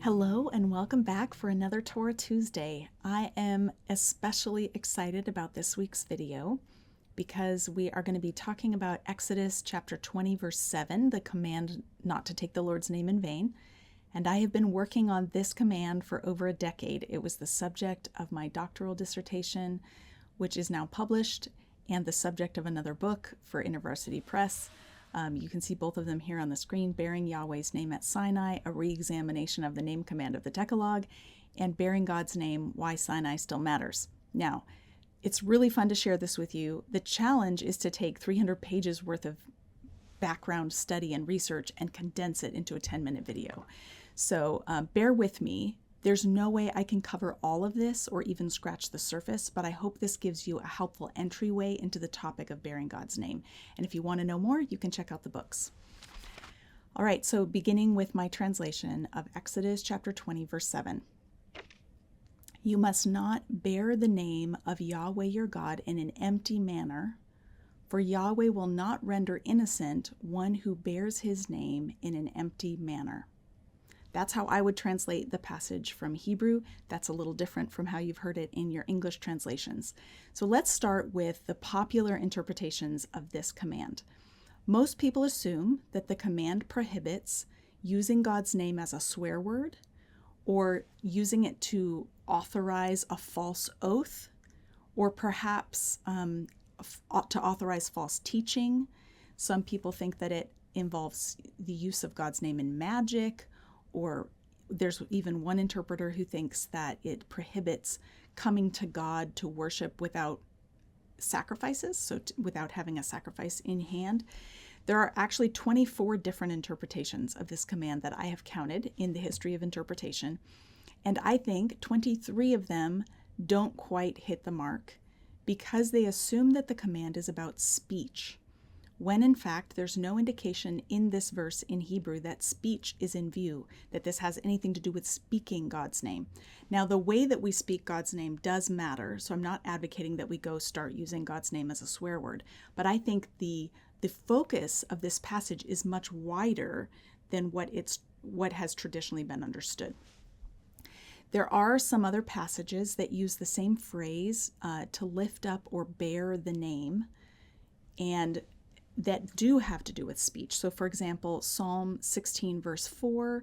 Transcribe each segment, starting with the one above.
Hello and welcome back for another Torah Tuesday. I am especially excited about this week's video because we are going to be talking about Exodus chapter 20 verse 7, the command not to take the Lord's name in vain. And I have been working on this command for over a decade. It was the subject of my doctoral dissertation, which is now published, and the subject of another book for InterVarsity Press. You can see both of them here on the screen: Bearing Yahweh's Name at Sinai, a Reexamination of the Name Command of the Decalogue, and Bearing God's Name, Why Sinai Still Matters. Now, it's really fun to share this with you. The challenge is to take 300 pages worth of background study and research and condense it into a 10-minute video. So bear with me. There's no way I can cover all of this or even scratch the surface, but I hope this gives you a helpful entryway into the topic of bearing God's name. And if you want to know more, you can check out the books. All right, so beginning with my translation of Exodus chapter 20, verse 7. You must not bear the name of Yahweh your God in an empty manner, for Yahweh will not render innocent one who bears his name in an empty manner. That's how I would translate the passage from Hebrew. That's a little different from how you've heard it in your English translations. So let's start with the popular interpretations of this command. Most people assume that the command prohibits using God's name as a swear word, or using it to authorize a false oath, or perhaps to authorize false teaching. Some people think that it involves the use of God's name in magic, or there's even one interpreter who thinks that it prohibits coming to God to worship without sacrifices, so without having a sacrifice in hand. There are actually 24 different interpretations of this command that I have counted in the history of interpretation, and I think 23 of them don't quite hit the mark because they assume that the command is about speech, when in fact there's no indication in this verse in Hebrew that speech is in view, that this has anything to do with speaking God's name. Now, the way that we speak God's name does matter, so I'm not advocating that we go start using God's name as a swear word, but I think the focus of this passage is much wider than what has traditionally been understood. There are some other passages that use the same phrase to lift up or bear the name, and that do have to do with speech. So for example, Psalm 16 verse 4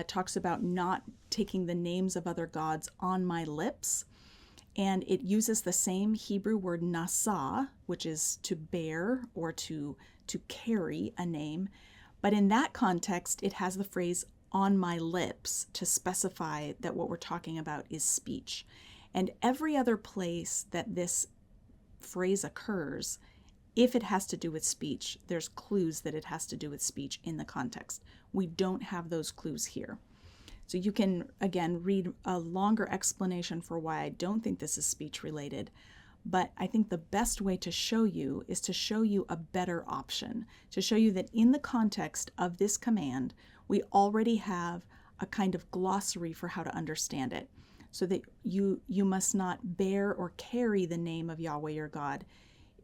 talks about not taking the names of other gods on my lips, and it uses the same Hebrew word nasa, which is to bear or to carry a name, but in that context it has the phrase on my lips to specify that what we're talking about is speech. And every other place that this phrase occurs, if it has to do with speech, there's clues that it has to do with speech in the context. We don't have those clues here. So you can, again, read a longer explanation for why I don't think this is speech related, but I think the best way to show you is to show you a better option, to show you that in the context of this command, we already have a kind of glossary for how to understand it, so that you must not bear or carry the name of Yahweh your God.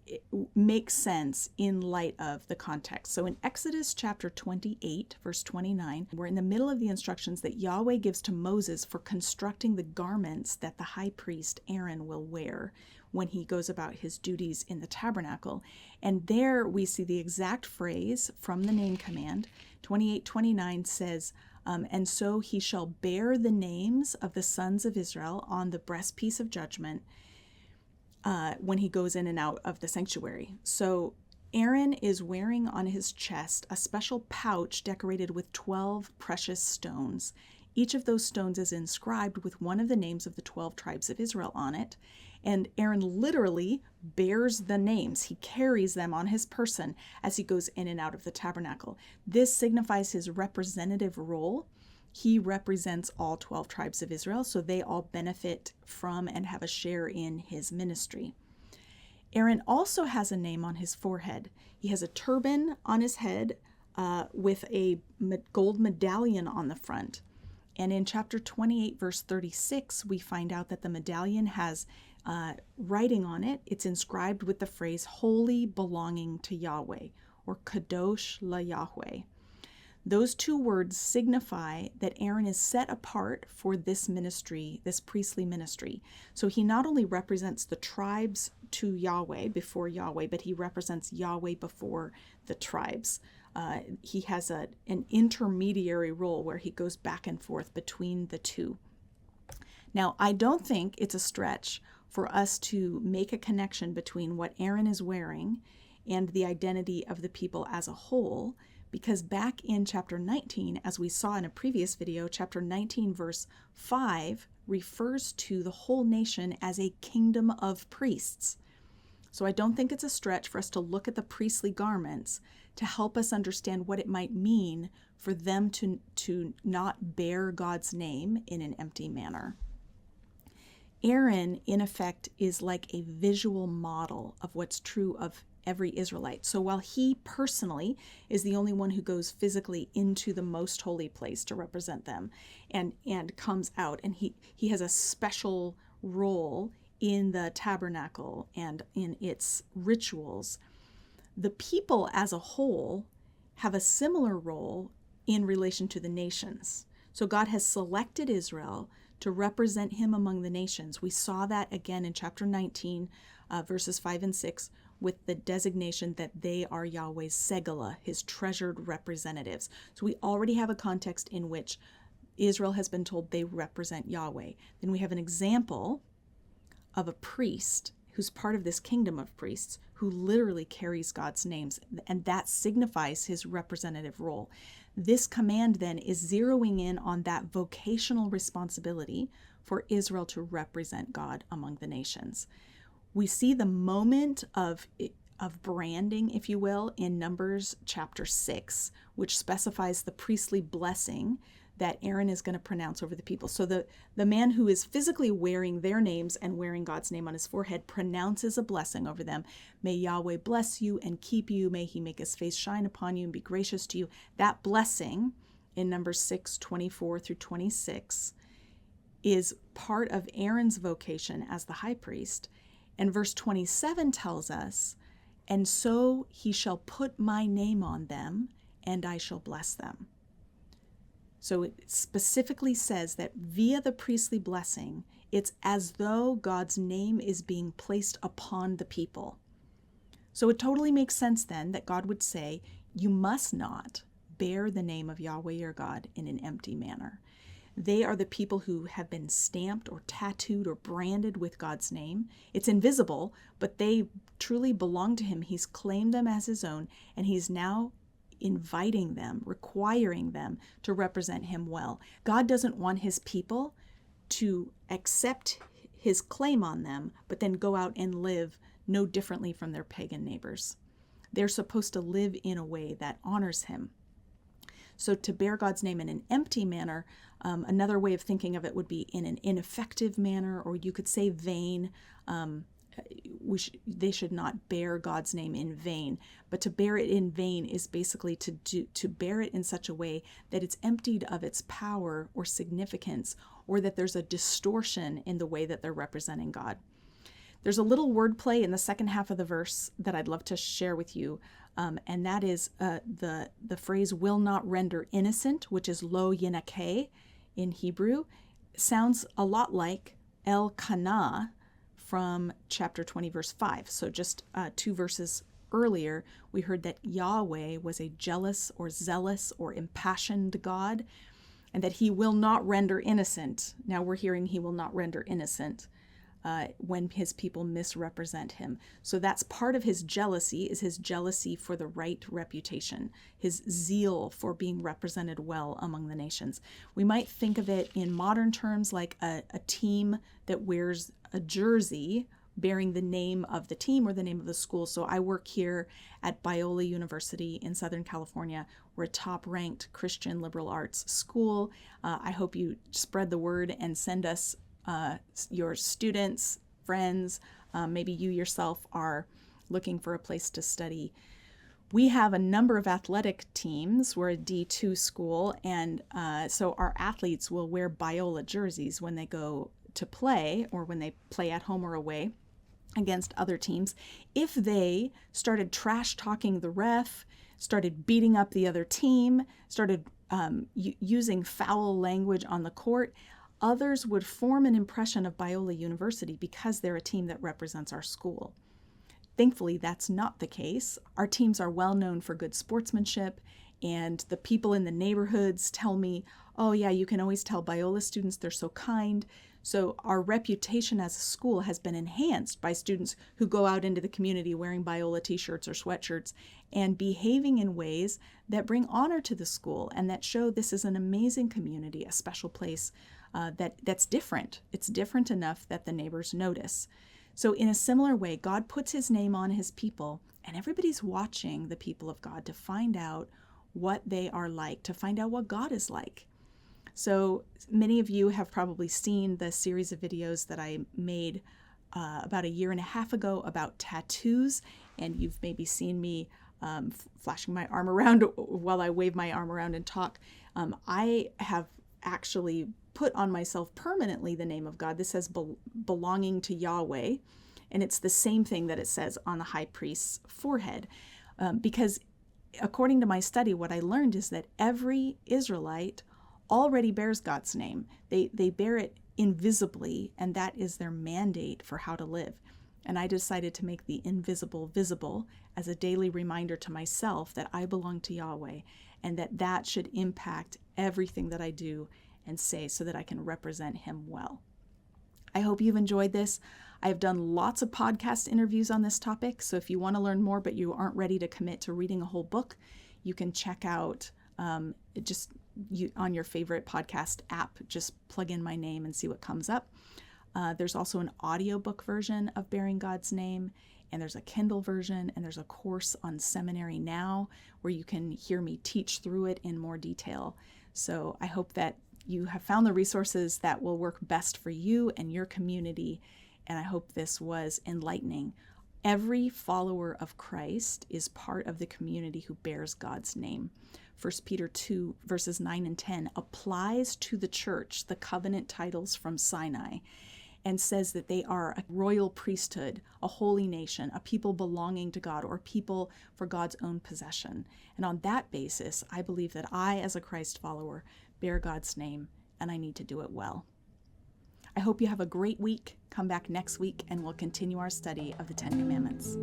It makes sense in light of the context. So in Exodus chapter 28, verse 29, we're in the middle of the instructions that Yahweh gives to Moses for constructing the garments that the high priest Aaron will wear when he goes about his duties in the tabernacle. And there we see the exact phrase from the name command. 28:29 says, and so he shall bear the names of the sons of Israel on the breastpiece of judgment, when he goes in and out of the sanctuary. So Aaron is wearing on his chest a special pouch decorated with 12 precious stones. Each of those stones is inscribed with one of the names of the 12 tribes of Israel on it. And Aaron literally bears the names. He carries them on his person as he goes in and out of the tabernacle. This signifies his representative role. He represents all 12 tribes of Israel, so they all benefit from and have a share in his ministry. Aaron also has a name on his forehead. He has a turban on his head with a gold medallion on the front. And in chapter 28, verse 36, we find out that the medallion has writing on it. It's inscribed with the phrase, "Holy belonging to Yahweh," or Kadosh La Yahweh. Those two words signify that Aaron is set apart for this ministry, this priestly ministry. So he not only represents the tribes to Yahweh, before Yahweh, but he represents Yahweh before the tribes. He has an intermediary role where he goes back and forth between the two. Now, I don't think it's a stretch for us to make a connection between what Aaron is wearing and the identity of the people as a whole, because back in chapter 19, as we saw in a previous video, chapter 19 verse 5 refers to the whole nation as a kingdom of priests. So I don't think it's a stretch for us to look at the priestly garments to help us understand what it might mean for them to not bear God's name in an empty manner. Aaron, in effect, is like a visual model of what's true of every Israelite. So while he personally is the only one who goes physically into the most holy place to represent them and comes out, and he has a special role in the tabernacle and in its rituals, the people as a whole have a similar role in relation to the nations. So God has selected Israel to represent him among the nations. We saw that again in chapter 19, verses 5 and 6, with the designation that they are Yahweh's segala, his treasured representatives. So we already have a context in which Israel has been told they represent Yahweh. Then we have an example of a priest who's part of this kingdom of priests who literally carries God's names, and that signifies his representative role. This command then is zeroing in on that vocational responsibility for Israel to represent God among the nations. We see the moment of branding, if you will, in Numbers chapter 6, which specifies the priestly blessing that Aaron is going to pronounce over the people. So the man who is physically wearing their names and wearing God's name on his forehead pronounces a blessing over them. May Yahweh bless you and keep you. May he make his face shine upon you and be gracious to you. That blessing in Numbers 6, 24 through 26 is part of Aaron's vocation as the high priest. And verse 27 tells us, and so he shall put my name on them, and I shall bless them. So it specifically says that via the priestly blessing, it's as though God's name is being placed upon the people. So it totally makes sense then that God would say, you must not bear the name of Yahweh your God in an empty manner. They are the people who have been stamped or tattooed or branded with God's name. It's invisible, but they truly belong to him. He's claimed them as his own, and he's now inviting them, requiring them to represent him well. God doesn't want his people to accept his claim on them, but then go out and live no differently from their pagan neighbors. They're supposed to live in a way that honors him. So to bear God's name in an empty manner, another way of thinking of it would be in an ineffective manner, or you could say vain. They should not bear God's name in vain. But to bear it in vain is basically to bear it in such a way that it's emptied of its power or significance, or that there's a distortion in the way that they're representing God. There's a little wordplay in the second half of the verse that I'd love to share with you, and that is the phrase "will not render innocent," which is lo yinakeh in Hebrew. Sounds a lot like El Kana from chapter 20, verse 5. So just 2 verses earlier, we heard that Yahweh was a jealous or zealous or impassioned God, and that he will not render innocent. Now we're hearing he will not render innocent when his people misrepresent him. So that's part of his jealousy, is his jealousy for the right reputation, his zeal for being represented well among the nations. We might think of it in modern terms like a team that wears a jersey bearing the name of the team or the name of the school. So I work here at Biola University in Southern California. We're a top-ranked Christian liberal arts school. I hope you spread the word and send us your students, friends, maybe you yourself are looking for a place to study. We have a number of athletic teams. We're a D2 school, and so our athletes will wear Biola jerseys when they go to play or when they play at home or away. against other teams, if they started trash talking the ref, started beating up the other team, started using foul language on the court, others would form an impression of Biola University because they're a team that represents our school. Thankfully, that's not the case. Our teams are well known for good sportsmanship, and the people in the neighborhoods tell me, oh yeah, you can always tell Biola students, they're so kind. So our reputation as a school has been enhanced by students who go out into the community wearing Biola t-shirts or sweatshirts and behaving in ways that bring honor to the school and that show this is an amazing community, a special place that's different. It's different enough that the neighbors notice. So in a similar way, God puts his name on his people, and everybody's watching the people of God to find out what they are like, to find out what God is like. So many of you have probably seen the series of videos that I made about 1.5 years ago about tattoos, and you've maybe seen me flashing my arm around while I wave my arm around and talk. I have actually put on myself permanently the name of God. This says belonging to Yahweh, and it's the same thing that it says on the high priest's forehead, because according to my study, what I learned is that every Israelite already bears God's name. They bear it invisibly, and that is their mandate for how to live. And I decided to make the invisible visible as a daily reminder to myself that I belong to Yahweh, and that should impact everything that I do and say so that I can represent him well. I hope you've enjoyed this. I've done lots of podcast interviews on this topic, so if you want to learn more but you aren't ready to commit to reading a whole book, you can check out on your favorite podcast app, just plug in my name and see what comes up. There's also an audiobook version of Bearing God's Name, and there's a Kindle version, and there's a course on Seminary Now where you can hear me teach through it in more detail. So I hope that you have found the resources that will work best for you and your community, and I hope this was enlightening. Every follower of Christ is part of the community who bears God's name. 1 Peter 2, verses 9 and 10 applies to the church the covenant titles from Sinai and says that they are a royal priesthood, a holy nation, a people belonging to God, or people for God's own possession. And on that basis, I believe that I, as a Christ follower, bear God's name, and I need to do it well. I hope you have a great week. Come back next week, and we'll continue our study of the Ten Commandments.